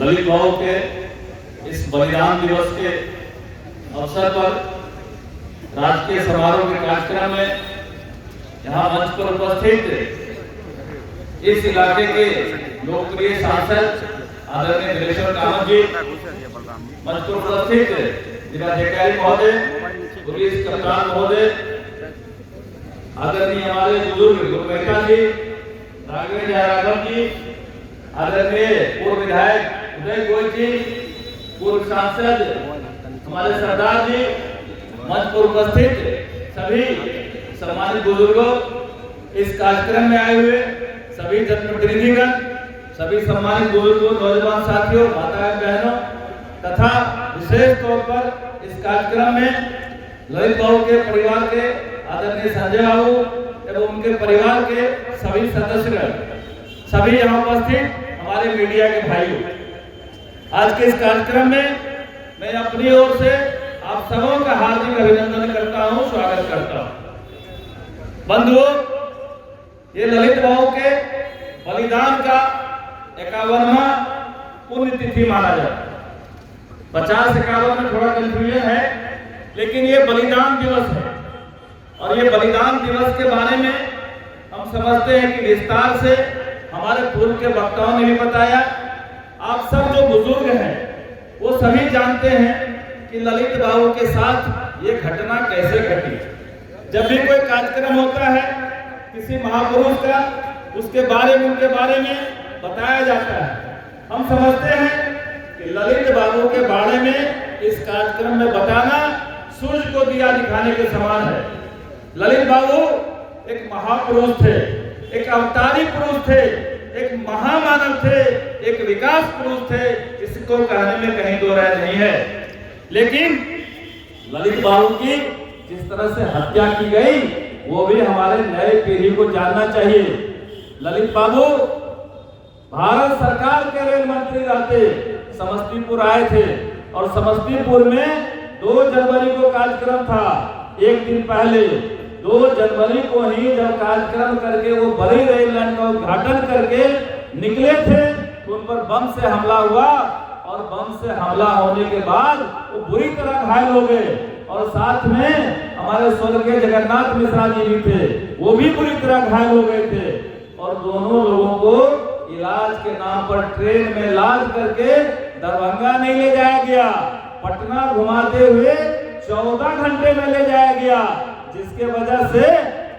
ललित भाव के इस बलिदान दिवस के अवसर पर राजकीय समारोह के कार्यक्रम में यहाँ मंच पर उपस्थित इस इलाके के लोकप्रिय सांसद आदरणीय दिलेश्वर कामत जी, मंच पर उपस्थित जिलाधिकारी महोदय, पुलिस कप्तान महोदय, आदरणीय हमारे बुजुर्ग गुरुमेहता जी, राघवेंद्र राघव जी, आदरणीय पूर्व विधायक उदय गोयल जी, पूर्व सांसद हमारे सरदार जी, मंच पर उपस्थित सभी सम्मानित बुजुर्गों, इस कार्यक्रम में आए हुए सभी जनप्रतिनिधिगण, सभी सम्मानित बुजुर्गों, नौजवान साथियों, माताएं बहनों तथा विशेष तौर पर इस कार्यक्रम में ललित बाबू के परिवार के आदरणीय संजय बाबू एवं उनके परिवार के सभी सदस्यगण, सभी यहाँ उपस्थित हमारे मीडिया के भाइयों, आज के इस कार्यक्रम में मैं अपनी ओर से आप सबों का हार्दिक अभिनंदन करता हूँ, स्वागत करता हूँ। बंधुओं, ये ललित बाबू के बलिदान का 51वां पुण्यतिथि माना जाता है। 50-51 में थोड़ा कंफ्यूजन है, लेकिन ये बलिदान दिवस है और ये बलिदान दिवस के बारे में हम समझते हैं कि विस्तार से हमारे पूर्व के वक्ताओं ने भी बताया। आप सब जो बुजुर्ग हैं वो सभी जानते हैं कि ललित बाबू के साथ ये घटना कैसे घटी। जब भी कोई कार्यक्रम होता है किसी महापुरुष का, उसके बारे में, उनके बारे में बताया जाता है। हम समझते हैं कि ललित बाबू के बारे में इस कार्यक्रम में बताना सूर्य को दिया दिखाने के समान है। ललित बाबू एक महापुरुष थे, एक अवतारी पुरुष थे, एक महामानव थे, एक विकास पुरुष थे, इसको कहने में कहीं दो राय नहीं है। लेकिन ललित बाबू की जिस तरह से हत्या की गई वो भी हमारे नए पीढ़ी को जानना चाहिए। ललित बाबू भारत सरकार के रेल मंत्री रहते, समस्तीपुर आए थे और समस्तीपुर में 2 जनवरी को कार्यक्रम था। एक दिन पहले 2 जनवरी को ही जब कार्यक्रम करके वो बड़ी रेल लाइन का उद्घाटन करके निकले थे तो उन पर बम से हमला हुआ और बम से हमला होने के बाद वो बुरी तरह घायल हो गए और साथ में हमारे स्वर्गीय जगन्नाथ मिश्रा जी भी थे, वो भी बुरी तरह घायल हो गए थे और दोनों लोगों को इलाज के नाम पर ट्रेन में लाद करके दरभंगा नहीं ले जाया गया, पटना घुमाते हुए 14 घंटे में ले जाया गया, जिसके वजह से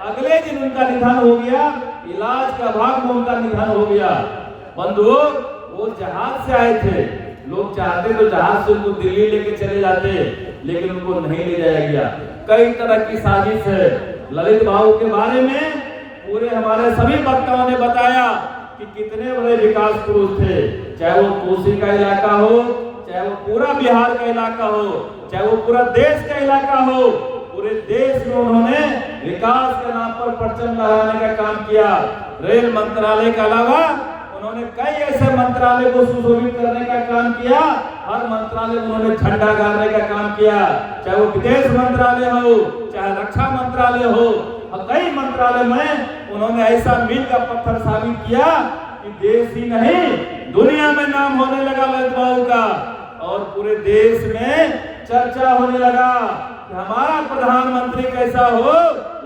अगले दिन उनका निधन हो गया। इलाज का भाग में उनका निधन हो गया। बंधुओं, वो जहाज से आए थे, लोग चाहते तो जहाज से उनको दिल्ली लेके चले जाते, लेकिन उनको नहीं ले जाया गया। कई तरह की साजिश है। ललित बाबू के बारे में पूरे हमारे सभी वक्ताओं ने बताया कि कितने बड़े विकास पुरुष थे, चाहे वो कोसी का इलाका हो, चाहे वो पूरा बिहार का इलाका हो, चाहे वो पूरा देश का इलाका हो, पूरे देश में उन्होंने विकास के नाम पर परचम लहराने का काम किया। रेल मंत्रालय के अलावा उन्होंने कई ऐसे मंत्रालय को सुशोभित करने का काम किया। हर मंत्रालय में उन्होंने झंडा गाड़ने का काम किया, चाहे वो विदेश मंत्रालय हो, चाहे रक्षा मंत्रालय हो, और कई मंत्रालय में उन्होंने ऐसा मील का पत्थर साबित किया कि देश ही नहीं दुनिया में नाम होने लगा ललित बाबू का और पूरे देश में चर्चा होने लगा कि हमारा प्रधानमंत्री कैसा हो,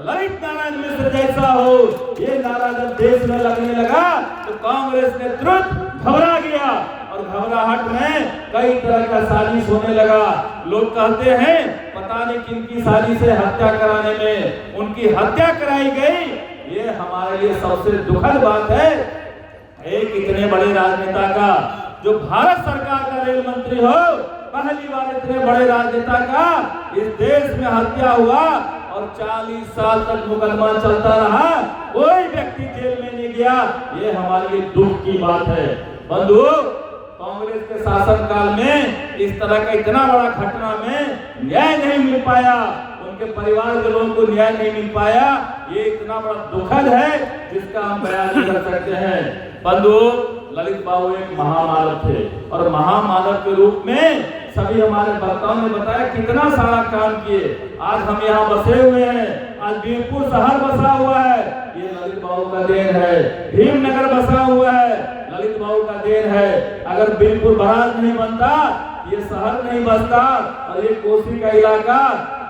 ललित नारायण मिश्र जैसा हो। ये नारा जब देश में लगने लगा तो कांग्रेस ने तुरंत घबरा गया और घबराहट में कई तरह का साजिश होने लगा। लोग कहते हैं पता नहीं किनकी साजिश से हत्या कराने में उनकी हत्या कराई गई। ये हमारे लिए सबसे दुखद बात है। एक इतने बड़े राजनेता का, जो भारत सरकार का रेल मंत्री हो, पहली बार इतने बड़े राजनेता का इस देश में हत्या हुआ और 40 साल तक मुकदमा चलता रहा, कोई व्यक्ति जेल में नहीं गया। ये हमारे लिए दुख की बात है। बंधुओं, कांग्रेस के शासनकाल में इस तरह का इतना बड़ा घटना में न्याय नहीं मिल पाया, उनके परिवार के लोगों को न्याय नहीं मिल पाया। ये इतना बड़ा दुखद है जिसका हम बयान नहीं कर सकते हैं। बंधुओं, ललित बाबू एक महामानव थे और महामानव के रूप में सभी हमारे वक्ताओं ने बताया कितना सारा काम किए। आज हम यहाँ बसे हुए हैं, आज बीरपुर शहर बसा हुआ है, ये ललित बाबू का देन है। भीमनगर बसा हुआ है, ललित बाबू का देन है। अगर बिल्कुल बराज नहीं बनता, ये शहर नहीं बसता और ये कोसी का इलाका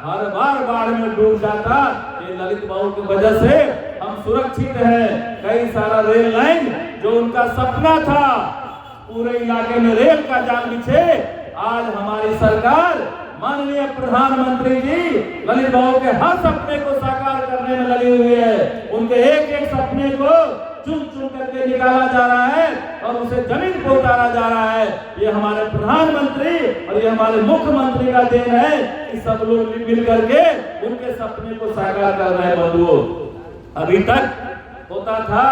हर बार बाढ़ में डूब जाता। ये ललित बाबू की वजह से हम सुरक्षित हैं। कई सारा रेल लाइन जो उनका सपना था, पूरे इलाके में रेल का जाल बिछे, आज हमारी सरकार माननीय प्रधानमंत्री जी ललित बाबू के हर सपने को साकार करने में लगी हुई है। उनके एक एक सपने को चुन चुन करके निकाला जा रहा है और उसे जमीन पर उतारा जा रहा है। ये हमारे प्रधानमंत्री और ये हमारे मुख्यमंत्री का देन है कि सब लोग मिल करके उनके सपने को साकार कर रहे हैं। बंधुओं, अभी तक होता था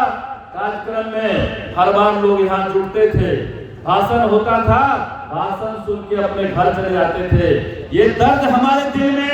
कार्यक्रम में हर बार लोग यहाँ जुटते थे, भाषण होता था, भाषण सुन के अपने घर चले जाते थे। ये दर्द हमारे दिल में